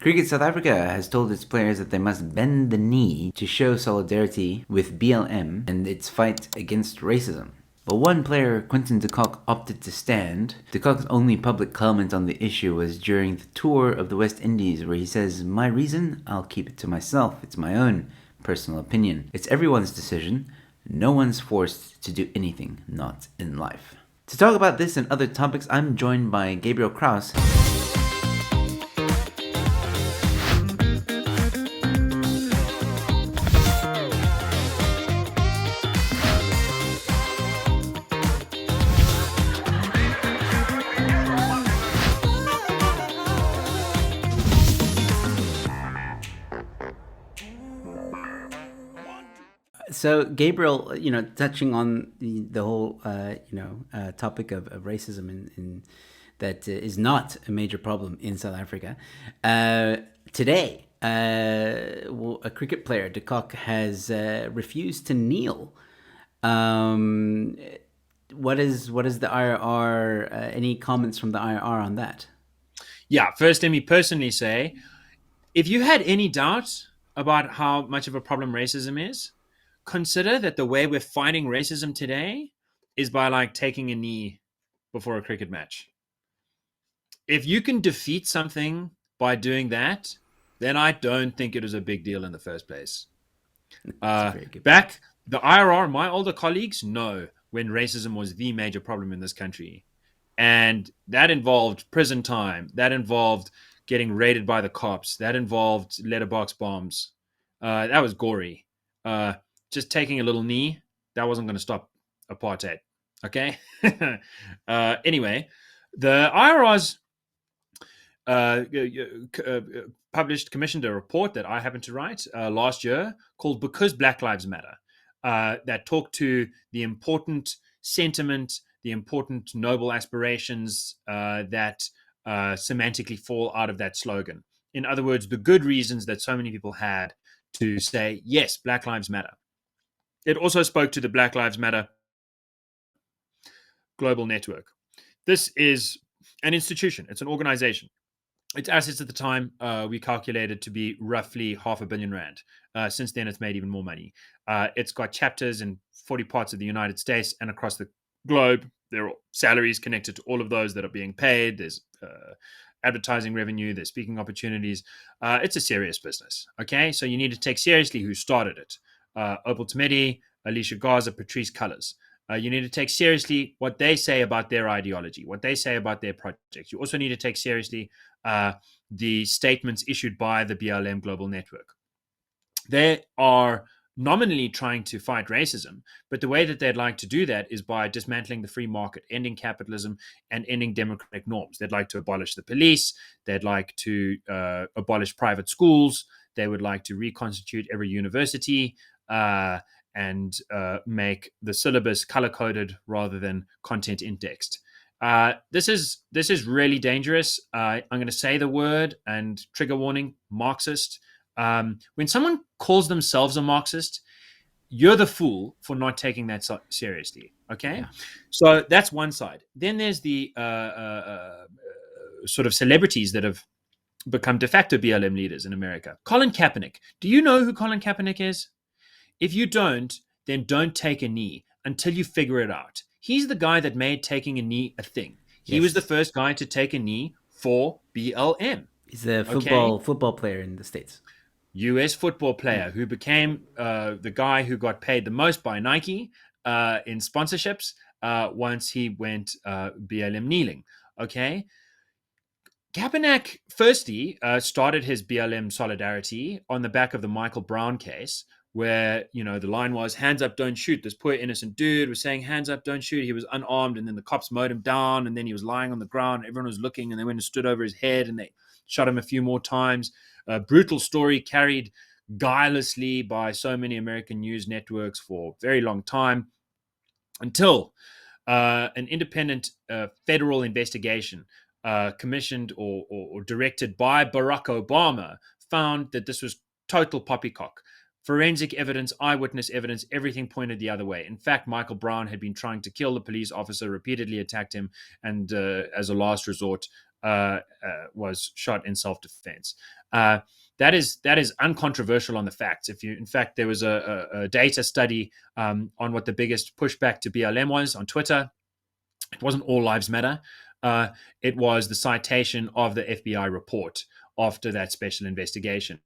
Cricket South Africa has told its players that they must bend the knee to show solidarity with BLM and its fight against racism. But one player, Quinton De Kock, opted to stand. De Kock's only public comment on the issue was during the tour of the West Indies, where he says, "My reason? I'll keep it to myself. It's my own personal opinion. It's everyone's decision. No one's forced to do anything, not in life." To talk about this and other topics, I'm joined by Gabriel Crouse. So, Gabriel, touching on the whole, topic of racism that is not a major problem in South Africa. Today, a cricket player, De Kock, has refused to kneel. What is the IRR? Any comments from the IRR on that? Yeah, first, let me personally say, if you had any doubt about how much of a problem racism is, consider that the way we're fighting racism today is by taking a knee before a cricket match. If you can defeat something by doing that, then I don't think it is a big deal in the first place. Back the IRR, my older colleagues know when racism was the major problem in this country. And that involved prison time. That involved getting raided by the cops. That involved letterbox bombs. That was gory. Just taking a little knee, that wasn't going to stop apartheid. Okay? Anyway, the IRR's commissioned a report that I happened to write last year called Because Black Lives Matter, that talked to the important sentiment, the important noble aspirations that semantically fall out of that slogan. In other words, the good reasons that so many people had to say, yes, Black Lives Matter. It also spoke to the Black Lives Matter global network. This is an institution. It's an organization. Its assets at the time we calculated to be roughly R500 million. Since then, it's made even more money. It's got chapters in 40 parts of the United States and across the globe. There are salaries connected to all of those that are being paid. There's advertising revenue. There's speaking opportunities. It's a serious business. Okay, so you need to take seriously who started it. Opal Tometi, Alicia Garza, Patrice Cullors. You need to take seriously what they say about their ideology, what they say about their projects. You also need to take seriously the statements issued by the BLM Global Network. They are nominally trying to fight racism, but the way that they'd like to do that is by dismantling the free market, ending capitalism, and ending democratic norms. They'd like to abolish the police. They'd like to abolish private schools. They would like to reconstitute every university and make the syllabus color-coded rather than content indexed. This is really dangerous. I'm going to say the word and trigger warning: Marxist. When someone calls themselves a Marxist, you're the fool for not taking that seriously. Okay, yeah. So that's one side. Then there's the sort of celebrities that have become de facto BLM leaders in America. Colin Kaepernick. Do you know who Colin Kaepernick is? If you don't, then don't take a knee until you figure it out. He's the guy that made taking a knee a thing. He was the first guy to take a knee for BLM. He's a football player in the States. U.S. football player who became the guy who got paid the most by Nike in sponsorships once he went BLM kneeling. Okay. Kaepernick firstly started his BLM solidarity on the back of the Michael Brown case, where, the line was, hands up, don't shoot. This poor innocent dude was saying, hands up, don't shoot. He was unarmed, and then the cops mowed him down, and then he was lying on the ground. Everyone was looking, and they went and stood over his head, and they shot him a few more times. A brutal story carried guilelessly by so many American news networks for a very long time, until an independent federal investigation commissioned or directed by Barack Obama found that this was total poppycock. Forensic evidence, eyewitness evidence, everything pointed the other way. In fact, Michael Brown had been trying to kill the police officer, repeatedly attacked him, and as a last resort, was shot in self-defense. That is uncontroversial on the facts. In fact, there was a data study on what the biggest pushback to BLM was on Twitter. It wasn't all lives matter. It was the citation of the FBI report after that special investigation,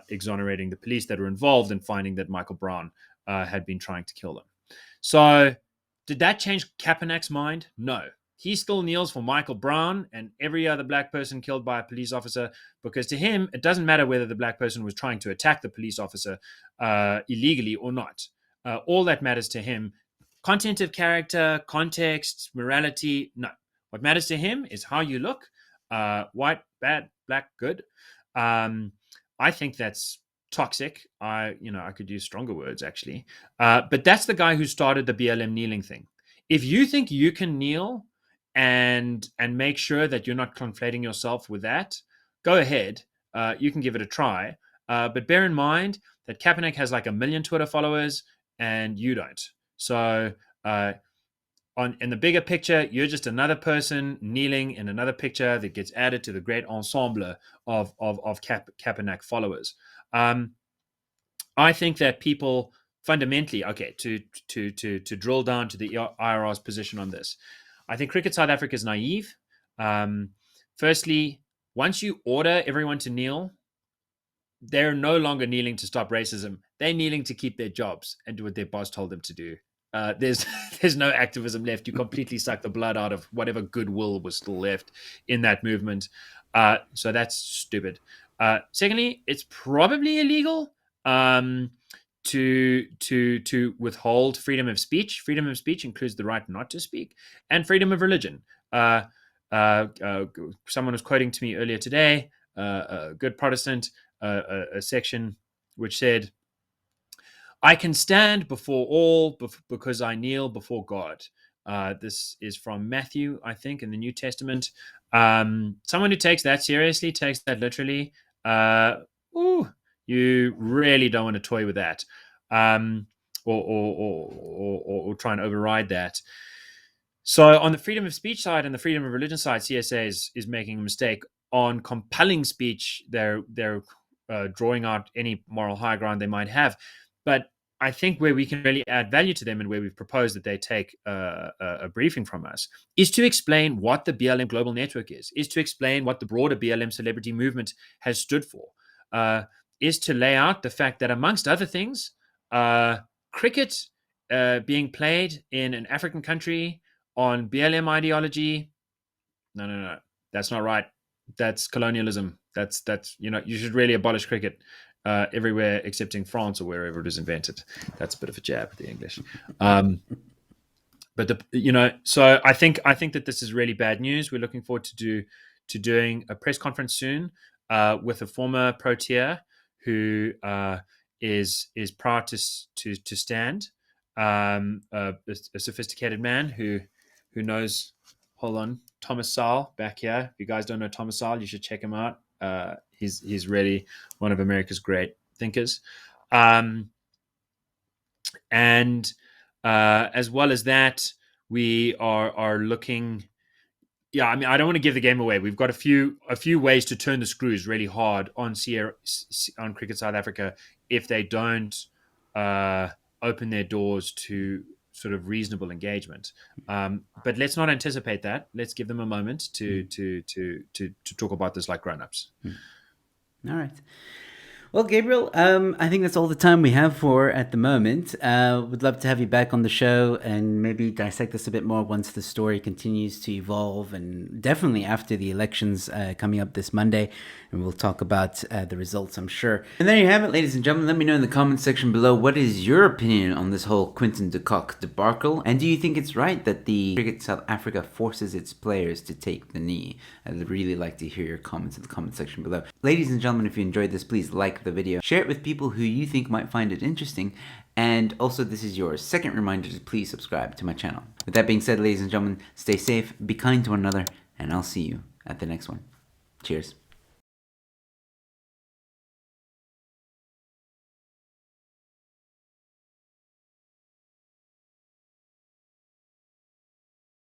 exonerating the police that were involved and finding that Michael Brown had been trying to kill them. So did that change Kaepernick's mind? No. He still kneels for Michael Brown and every other black person killed by a police officer, because to him, it doesn't matter whether the black person was trying to attack the police officer illegally or not. All that matters to him, content of character, context, morality, no. What matters to him is how you look, white, bad, black, good. I think that's toxic. I could use stronger words actually. But that's the guy who started the BLM kneeling thing. If you think you can kneel and make sure that you're not conflating yourself with that, go ahead. You can give it a try. But bear in mind that Kaepernick has like 1 million Twitter followers and you don't. So in the bigger picture, you're just another person kneeling in another picture that gets added to the great ensemble of Kaepernick followers. I think that people fundamentally, to drill down to the IRR's position on this, I think Cricket South Africa is naive. Firstly, once you order everyone to kneel, they're no longer kneeling to stop racism. They're kneeling to keep their jobs and do what their boss told them to do. There's no activism left. You completely suck the blood out of whatever goodwill was still left in that movement. So that's stupid. Secondly, it's probably illegal to withhold freedom of speech. Freedom of speech includes the right not to speak, and freedom of religion. Someone was quoting to me earlier today, a good Protestant, a section which said, "I can stand before all because I kneel before God." This is from Matthew, I think, in the New Testament. Someone who takes that seriously, takes that literally, you really don't want to toy with that, or try and override that. So on the freedom of speech side and the freedom of religion side, CSA is making a mistake. On compelling speech, they're drawing out any moral high ground they might have. But I think where we can really add value to them, and where we've proposed that they take a briefing from us, is to explain what the BLM Global Network is to explain what the broader BLM celebrity movement has stood for, is to lay out the fact that, amongst other things, cricket being played in an African country on BLM ideology, no, that's not right. That's colonialism. That's you should really abolish cricket everywhere except in France or wherever it was invented. That's a bit of a jab at the English. But so I think that this is really bad news. We're looking forward to doing a press conference soon with a former Proteer who is proud to stand, a sophisticated man who knows. Hold on, Thomas Sowell back here. If you guys don't know Thomas Sowell, you should check him out. He's really one of America's great thinkers. And as well as that, we are looking. Yeah, I mean, I don't want to give the game away. We've got a few ways to turn the screws really hard on Cricket South Africa if they don't open their doors to sort of reasonable engagement. But let's not anticipate that. Let's give them a moment to talk about this like grown-ups. All right. Well, Gabriel, I think that's all the time we have for at the moment. Would love to have you back on the show and maybe dissect this a bit more once the story continues to evolve, and definitely after the elections coming up this Monday. And we'll talk about the results, I'm sure. And there you have it, ladies and gentlemen. Let me know in the comment section below, what is your opinion on this whole Quinton De Kock debacle? And do you think it's right that the Cricket South Africa forces its players to take the knee? I'd really like to hear your comments in the comment section below. Ladies and gentlemen, if you enjoyed this, please like the video, share it with people who you think might find it interesting, and also this is your second reminder to please subscribe to my channel. With that being said, ladies and gentlemen, stay safe, be kind to one another, and I'll see you at the next one. Cheers.